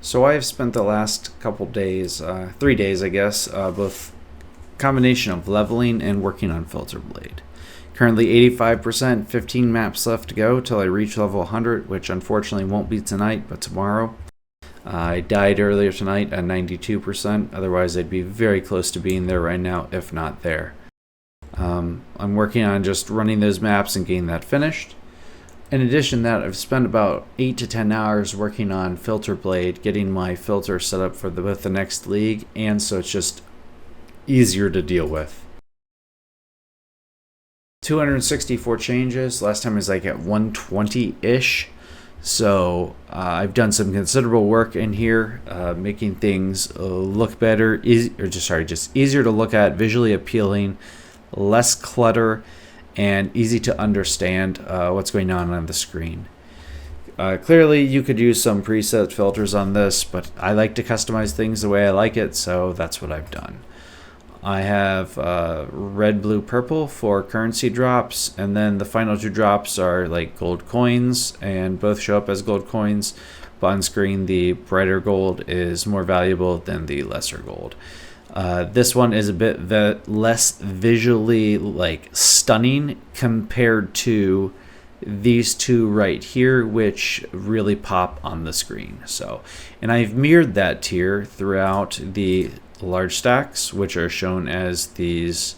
So I've spent the last couple days, 3 days I guess, both combination of leveling and working on Filterblade. Currently 85%, 15 maps left to go till I reach level 100, which unfortunately won't be tonight, but tomorrow. I died earlier tonight at 92%, otherwise I'd be very close to being there right now, if not there. I'm working on just running those maps and getting that finished. In addition to that, I've spent about 8 to 10 hours working on Filterblade, getting my filter set up for both the next league, and so it's just easier to deal with. 264 changes. Last time I was like at 120-ish. So I've done some considerable work in here, making things look better, just easier to look at, visually appealing, less clutter, and easy to understand what's going on the screen. Clearly, you could use some preset filters on this, but I like to customize things the way I like it, so that's what I've done. I have red, blue, purple for currency drops, and then the final two drops are like gold coins, and both show up as gold coins, but on screen the brighter gold is more valuable than the lesser gold. This one is a bit less visually stunning compared to these two right here, which really pop on the screen. So, and I've mirrored that tier throughout the large stacks, which are shown as these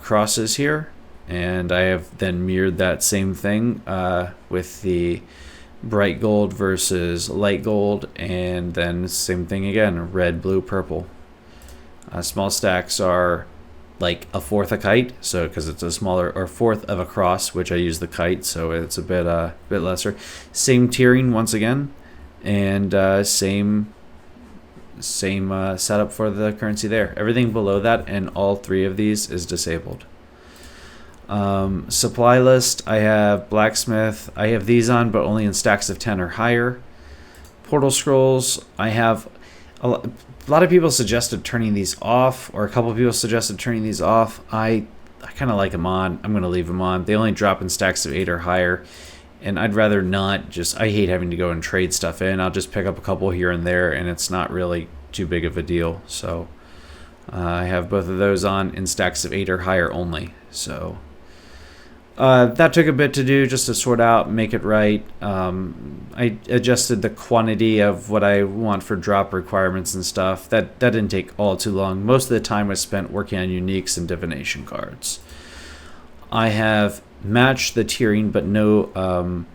crosses here, and I have then mirrored that same thing with the bright gold versus light gold, and then same thing again, red, blue, purple. Small stacks are like a fourth a kite, so because it's a smaller, or fourth of a cross, which I use the kite, so it's a bit lesser. Same tiering once again, and same setup for the currency there. Everything below that and all three of these is disabled. Supply list, I have blacksmith. I have these on, but only in stacks of 10 or higher. Portal scrolls, I have a lot of people suggested turning these off, or a couple of people suggested turning these off. I kind of like them on. I'm going to leave them on. They only drop in stacks of 8 or higher, and I'd rather not I hate having to go and trade stuff in. I'll just pick up a couple here and there, and it's not really too big of a deal. So I have both of those on in stacks of 8 or higher only. So that took a bit to do, just to sort out, make it right. I adjusted the quantity of what I want for drop requirements and stuff. That didn't take all too long. Most of the time was spent working on uniques and divination cards. I have matched the tiering, but no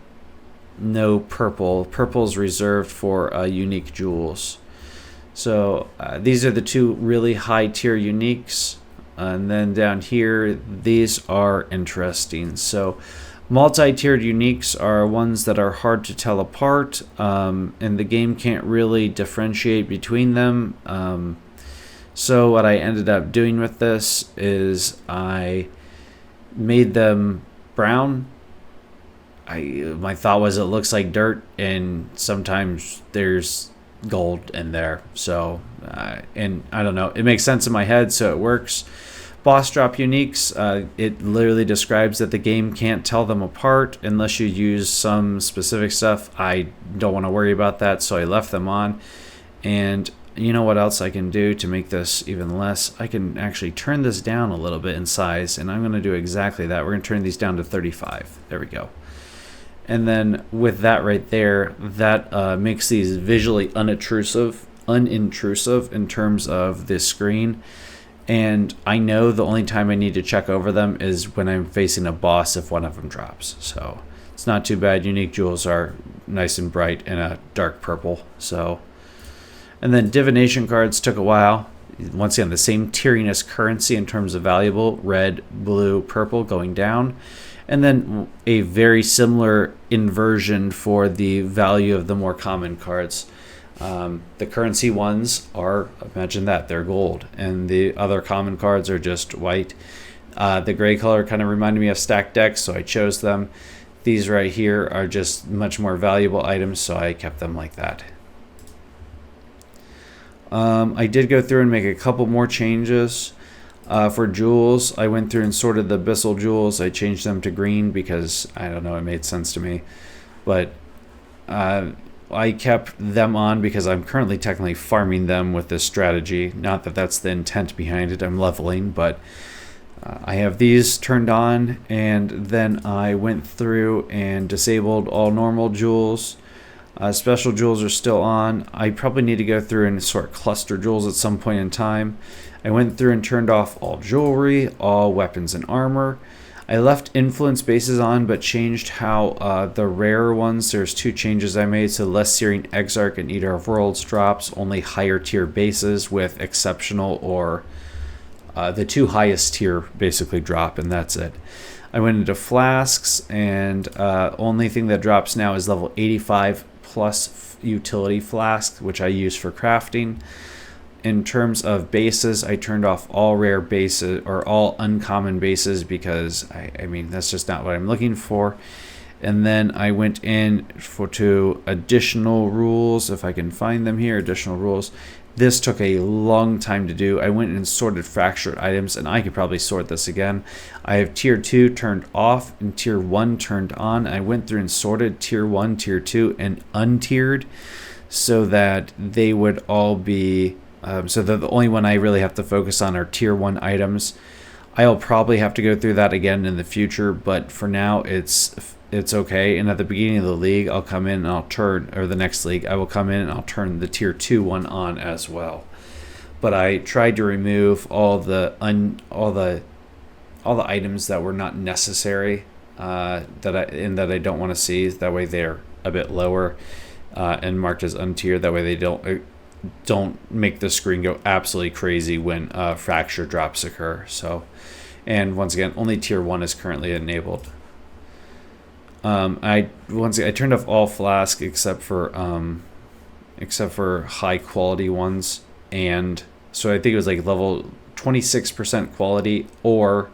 purple. Purple's reserved for unique jewels. So these are the two really high tier uniques. And then down here, these are interesting. So multi-tiered uniques are ones that are hard to tell apart, and the game can't really differentiate between them. So what I ended up doing with this is I made them brown. My thought was it looks like dirt, and sometimes there's gold in there. So and I don't know, it makes sense in my head, so it works. Boss drop uniques, it literally describes that the game can't tell them apart unless you use some specific stuff. I don't want to worry about that, so I left them on. And you know what else I can do to make this even less? I can actually turn this down a little bit in size, and I'm going to do exactly that. We're going to turn these down to 35. There we go. And then with that right there, that makes these visually unintrusive in terms of this screen. And I know the only time I need to check over them is when I'm facing a boss if one of them drops. So it's not too bad. Unique jewels are nice and bright in a dark purple. So, and then divination cards took a while. Once again, the same tiering as currency in terms of valuable, red, blue, purple going down. And then a very similar inversion for the value of the more common cards. The currency ones are, imagine that, they're gold, and the other common cards are just white. The gray color kind of reminded me of stacked decks, so I chose them. These right here are just much more valuable items, so I kept them like that. I did go through and make a couple more changes. For jewels, I went through and sorted the abyssal jewels. I changed them to green because, I don't know, it made sense to me. But I kept them on because I'm currently technically farming them with this strategy. Not that that's the intent behind it. I'm leveling, but I have these turned on, and then I went through and disabled all normal jewels. Special jewels are still on. I probably need to go through and sort cluster jewels at some point in time. I went through and turned off all jewelry, all weapons and armor. I left influence bases on, but changed how the rare ones, there's 2 changes I made. So less Searing Exarch and Eater of Worlds drops, only higher tier bases with exceptional or the 2 highest tier basically drop, and that's it. I went into flasks, and only thing that drops now is level 85 plus utility flask, which I use for crafting. In terms of bases, I turned off all rare bases or all uncommon bases because I mean that's just not what I'm looking for. And then I went in to additional rules, if I can find them here. Additional rules. This took a long time to do. I went and sorted fractured items, and I could probably sort this again. I have tier 2 turned off and tier 1 turned on. I went through and sorted tier 1, tier 2, and untiered so that they would all be so that the only one I really have to focus on are tier 1 items. I'll probably have to go through that again in the future, but for now it's okay. And at the beginning of the league, I'll come in and I'll turn, or the next league, I will come in and I'll turn the tier 2 one on as well. But I tried to remove all the items that were not necessary that I don't want to see. That way they're a bit lower and marked as untiered. That way they don't make the screen go absolutely crazy when fracture drops occur. So, and once again, only tier 1 is currently enabled. I turned off all flask except for high quality ones, and so I think it was like level 26% quality or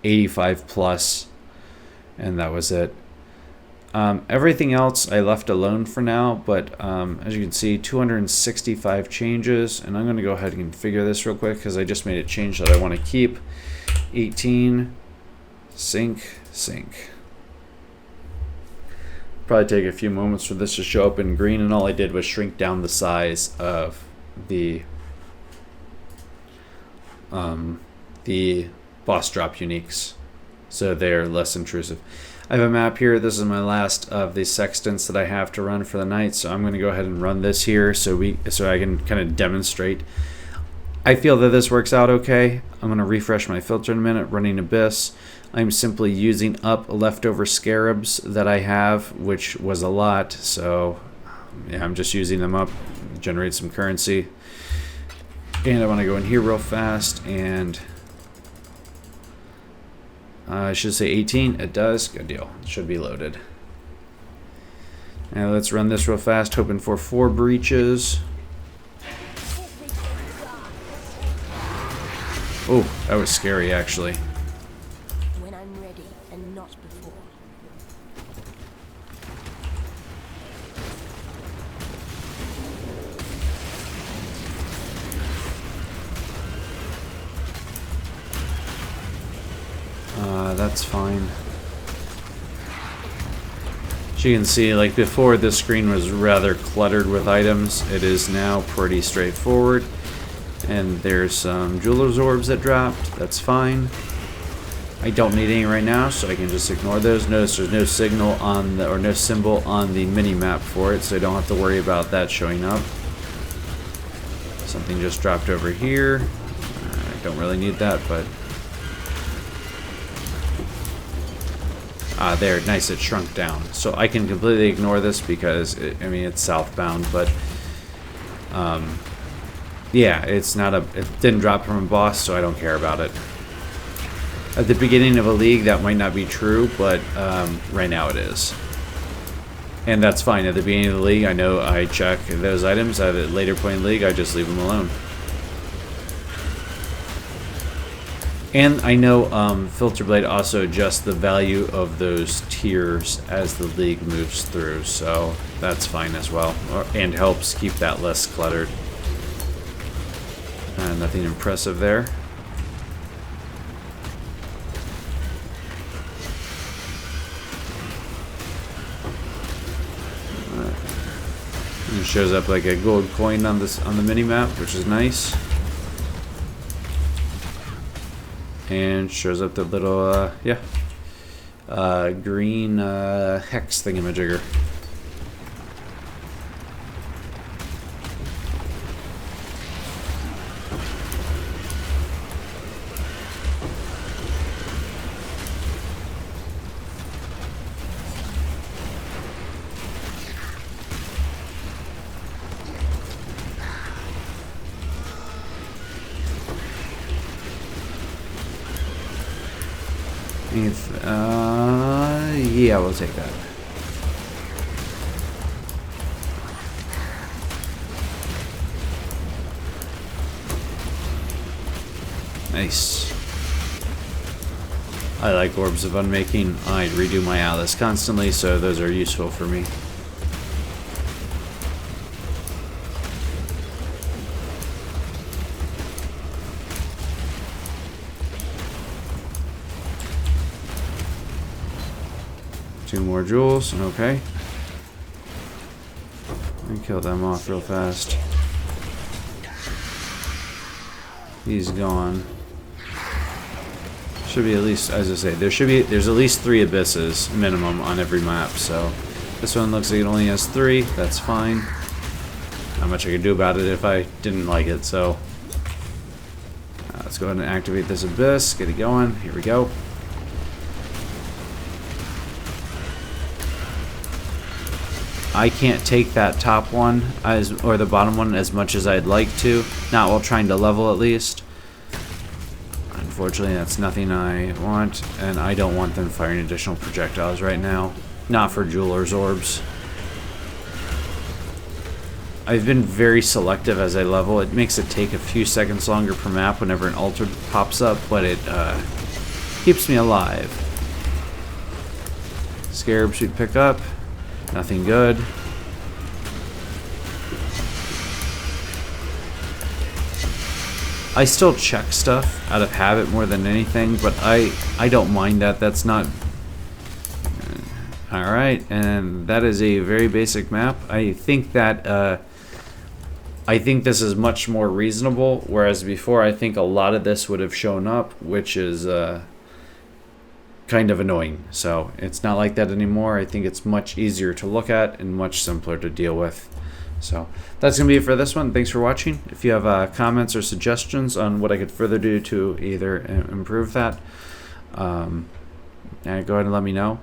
85 plus, and that was it. Everything else I left alone for now, but as you can see, 265 changes, and I'm going to go ahead and configure this real quick because I just made a change that I want to keep. 18 sync. Probably take a few moments for this to show up in green, and all I did was shrink down the size of the boss drop uniques so they're less intrusive. I have a map here. This is my last of the sextants that I have to run for the night, so I'm going to go ahead and run this here so I can kind of demonstrate. I feel that this works out okay. I'm going to refresh my filter in a minute, running Abyss. I'm simply using up leftover scarabs that I have, which was a lot, so yeah, I'm just using them up, generate some currency. And I want to go in here real fast, and I should say 18. It does. Good deal. It should be loaded. Now let's run this real fast, hoping for 4 breaches. Oh, that was scary, actually. When I'm ready and not before. That's fine. As you can see, like before, this screen was rather cluttered with items. It is now pretty straightforward. And there's some jeweler's orbs that dropped. That's fine. I don't need any right now, so I can just ignore those. Notice there's no signal on the, or no symbol on the mini map for it, so I don't have to worry about that showing up. Something just dropped over here. I don't really need that, but there, nice, it shrunk down. So I can completely ignore this because, it's southbound, but, yeah, it didn't drop from a boss, so I don't care about it. At the beginning of a league, that might not be true, but right now it is. And that's fine. At the beginning of the league, I know I check those items. At a later point in the league, I just leave them alone. And I know Filterblade also adjusts the value of those tiers as the league moves through, so that's fine as well, and helps keep that less cluttered. Nothing impressive there. It shows up like a gold coin on the mini map, which is nice. And shows up the little green hex thingamajigger. Yeah, we'll take that. Nice. I like Orbs of Unmaking. I redo my Atlas constantly, so those are useful for me. Two more jewels, okay. Let me kill them off real fast. He's gone. Should be at least, as I say, there's at least 3 abysses minimum on every map, so this one looks like it only has 3, that's fine. Not much I could do about it if I didn't like it, so let's go ahead and activate this abyss, get it going, here we go. I can't take that top one or the bottom one as much as I'd like to, not while trying to level at least. Unfortunately, that's nothing I want, and I don't want them firing additional projectiles right now. Not for Jeweler's Orbs. I've been very selective as I level. It makes it take a few seconds longer per map whenever an altar pops up, but it keeps me alive. Scarabs we pick up. Nothing good. I still check stuff out of habit more than anything, but I don't mind that. That's not... Alright, and that is a very basic map. I think that... I think this is much more reasonable, whereas before I think a lot of this would have shown up, which is... kind of annoying. So it's not like that anymore. I think it's much easier to look at and much simpler to deal with. So that's gonna be it for this one. Thanks for watching. If you have comments or suggestions on what I could further do to either improve that, go ahead and let me know.